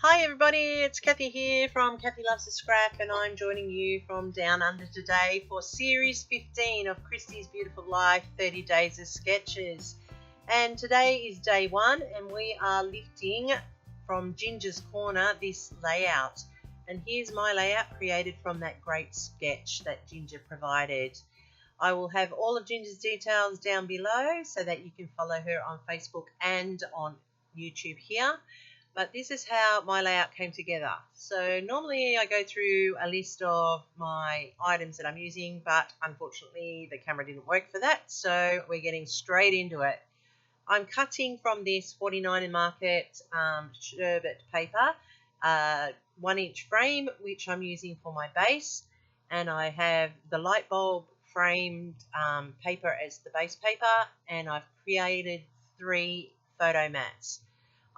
Hi everybody, it's Kathy here from Kathy Loves to Scrap, and I'm joining you from Down Under today for Series 15 of Christy's Beautiful Life 30 Days of Sketches. And today is day 1 and we are lifting from Ginger's Corner this layout. And here's my layout created from that great sketch that Ginger provided. I will have all of Ginger's details down below so that you can follow her on Facebook and on YouTube here. But this is how my layout came together. So normally I go through a list of my items that I'm using, but unfortunately the camera didn't work for that, so we're getting straight into it. I'm cutting from this 49 Market sherbet paper, 1-inch frame, which I'm using for my base, and I have the light bulb framed paper as the base paper, and I've created 3 photo mats.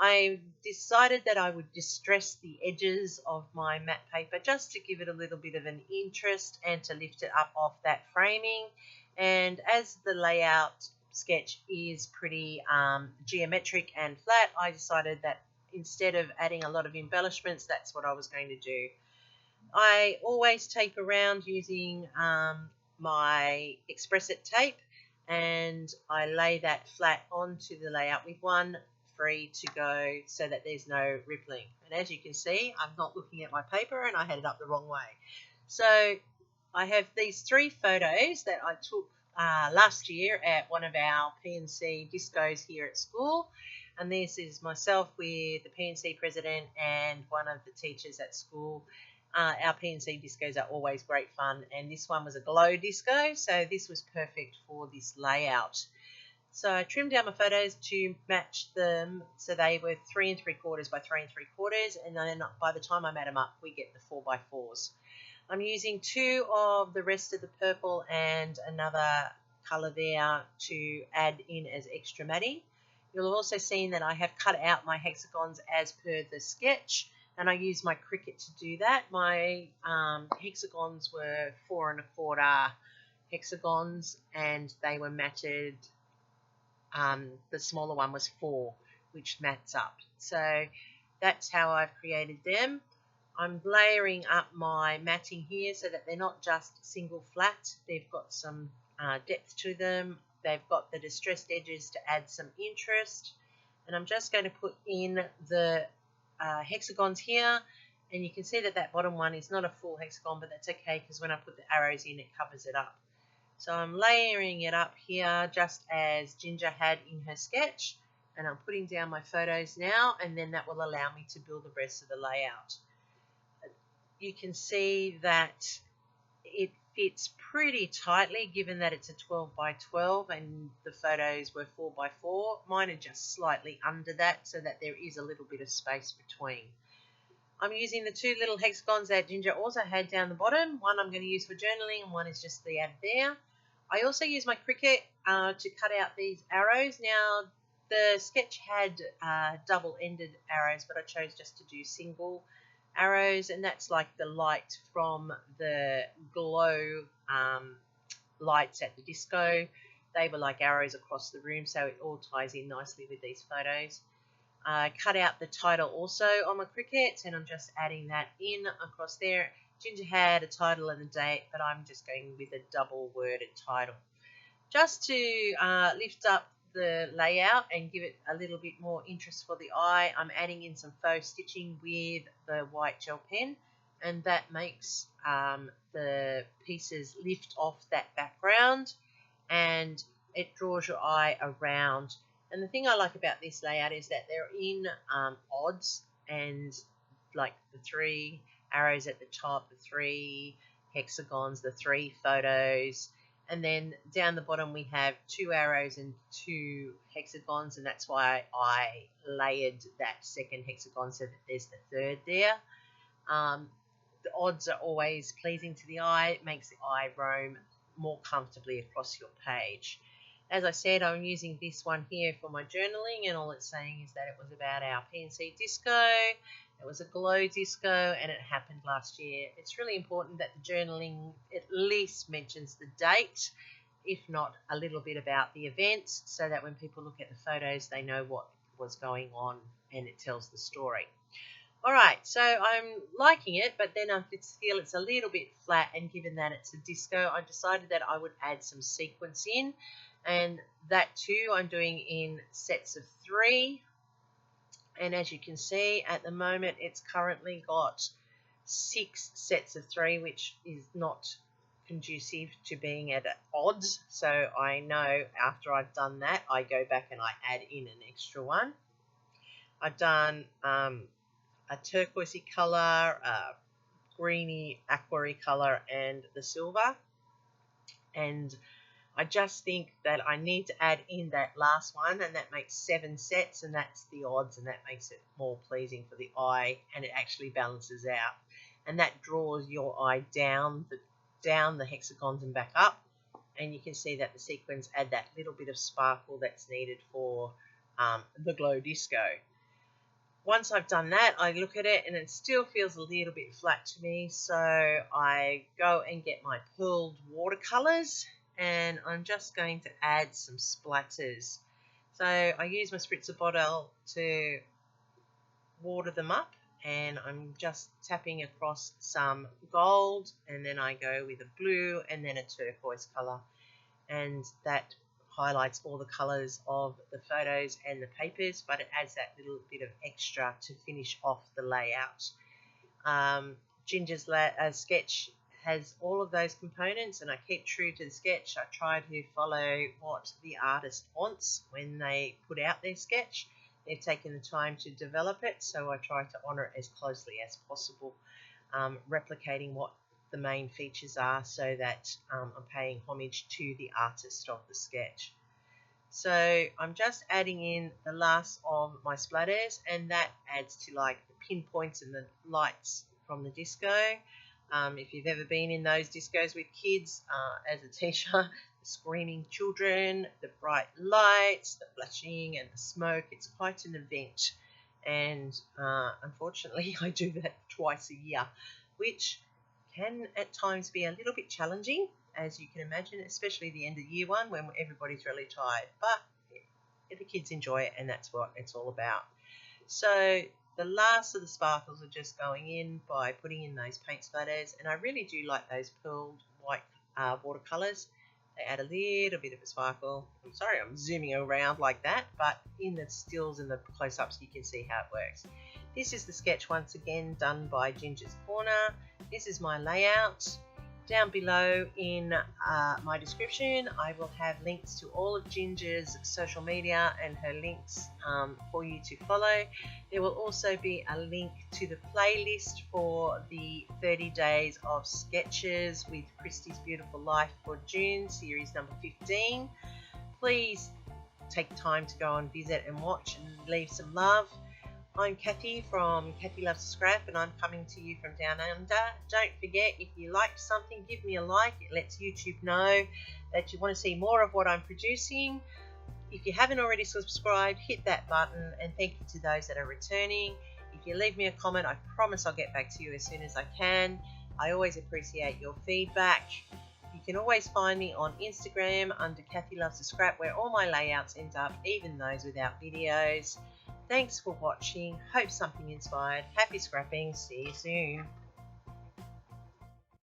I decided that I would distress the edges of my matte paper just to give it a little bit of an interest and to lift it up off that framing. And as the layout sketch is pretty geometric and flat, I decided that instead of adding a lot of embellishments, that's what I was going to do. I always tape around using my Express-It tape, and I lay that flat onto the layout with one free to go so that there's no rippling. And as you can see, I'm not looking at my paper and I had it up the wrong way. So I have these 3 photos that I took last year at one of our P&C discos here at school. And this is myself with the P&C president and one of the teachers at school. Our P&C discos are always great fun, and this one was a glow disco, so this was perfect for this layout. So I trimmed down my photos to match them, so they were 3 3/4 by 3 3/4, and then by the time I made them up, we get the 4x4s. I'm using 2 of the rest of the purple and another colour there to add in as extra matting. You'll have also seen that I have cut out my hexagons as per the sketch, and I used my Cricut to do that. My hexagons were 4 1/4 hexagons, and they were matted. The smaller one was 4, which mats up. So that's how I've created them. I'm layering up my matting here so that they're not just single flat. They've got some depth to them. They've got the distressed edges to add some interest. And I'm just going to put in the hexagons here. And you can see that that bottom one is not a full hexagon, but that's okay because when I put the arrows in, it covers it up. So I'm layering it up here just as Ginger had in her sketch, and I'm putting down my photos now, and then that will allow me to build the rest of the layout. You can see that it fits pretty tightly given that it's a 12 by 12 and the photos were 4 by 4. Mine are just slightly under that so that there is a little bit of space between. I'm using the 2 little hexagons that Ginger also had down the bottom. One I'm going to use for journaling and one is just the add there. I also use my Cricut to cut out these arrows. Now, the sketch had double-ended arrows, but I chose just to do single arrows, and that's like the light from the glow lights at the disco. They were like arrows across the room, so it all ties in nicely with these photos. I cut out the title also on my Cricut, and I'm just adding that in across there. Ginger had a title and a date, but I'm just going with a double-worded title. Just to lift up the layout and give it a little bit more interest for the eye, I'm adding in some faux stitching with the white gel pen, and that makes the pieces lift off that background, and it draws your eye around. And the thing I like about this layout is that they're in odds, and like the 3 arrows at the top, the 3 hexagons, the 3 photos, and then down the bottom we have 2 arrows and 2 hexagons, and that's why I layered that second hexagon so that there's the 3rd there. The odds are always pleasing to the eye. It makes the eye roam more comfortably across your page. As I said, I'm using this one here for my journaling, and all it's saying is that it was about our P&C disco. It was a glow disco, and it happened last year. It's really important that the journaling at least mentions the date, if not a little bit about the event, so that when people look at the photos, they know what was going on and it tells the story. Alright, so I'm liking it, but then I feel it's a little bit flat, and given that it's a disco, I decided that I would add some sequins in, and that too I'm doing in sets of 3. And as you can see, at the moment it's currently got 6 sets of 3, which is not conducive to being at odds. So I know after I've done that, I go back and I add in an extra one. I've done a turquoisey colour, a greeny aquary colour, and the silver. And I just think that I need to add in that last one, and that makes 7 sets, and that's the odds, and that makes it more pleasing for the eye, and it actually balances out. And that draws your eye down the hexagons and back up, and you can see that the sequins add that little bit of sparkle that's needed for the glow disco. Once I've done that, I look at it and it still feels a little bit flat to me, so I go and get my pearled watercolors, and I'm just going to add some splatters. So I use my spritzer bottle to water them up, and I'm just tapping across some gold, and then I go with a blue and then a turquoise color, and that highlights all the colors of the photos and the papers, but it adds that little bit of extra to finish off the layout. Ginger's sketch has all of those components, and I keep true to the sketch. I try to follow what the artist wants when they put out their sketch. They've taken the time to develop it, so I try to honour it as closely as possible, replicating what the main features are, so that I'm paying homage to the artist of the sketch. So I'm just adding in the last of my splatters, and that adds to like the pinpoints and the lights from the disco. If you've ever been in those discos with kids as a teacher, the screaming children, the bright lights, the flashing and the smoke, it's quite an event. And unfortunately I do that twice a year, which can at times be a little bit challenging, as you can imagine, especially the end of year one when everybody's really tired. But the kids enjoy it, and that's what it's all about. So the last of the sparkles are just going in by putting in those paint splatters, and I really do like those pearled white watercolours. They add a little bit of a sparkle. I'm sorry I'm zooming around like that, but in the stills and the close-ups you can see how it works. This is the sketch once again done by Ginger's Corner. This is my layout. Down below in my description I will have links to all of Ginger's social media and her links for you to follow. There will also be a link to the playlist for the 30 days of sketches with Christy's Beautiful Life for June, series number 15. Please take time to go and visit and watch and leave some love. I'm Kathy from Kathy Loves to Scrap, and I'm coming to you from down under. Don't forget, if you liked something, give me a like. It lets YouTube know that you want to see more of what I'm producing. If you haven't already subscribed, hit that button, and thank you to those that are returning. If you leave me a comment, I promise I'll get back to you as soon as I can. I always appreciate your feedback. You can always find me on Instagram under Kathy Loves to Scrap, where all my layouts end up, even those without videos. Thanks for watching. Hope something inspired. Happy scrapping. See you soon.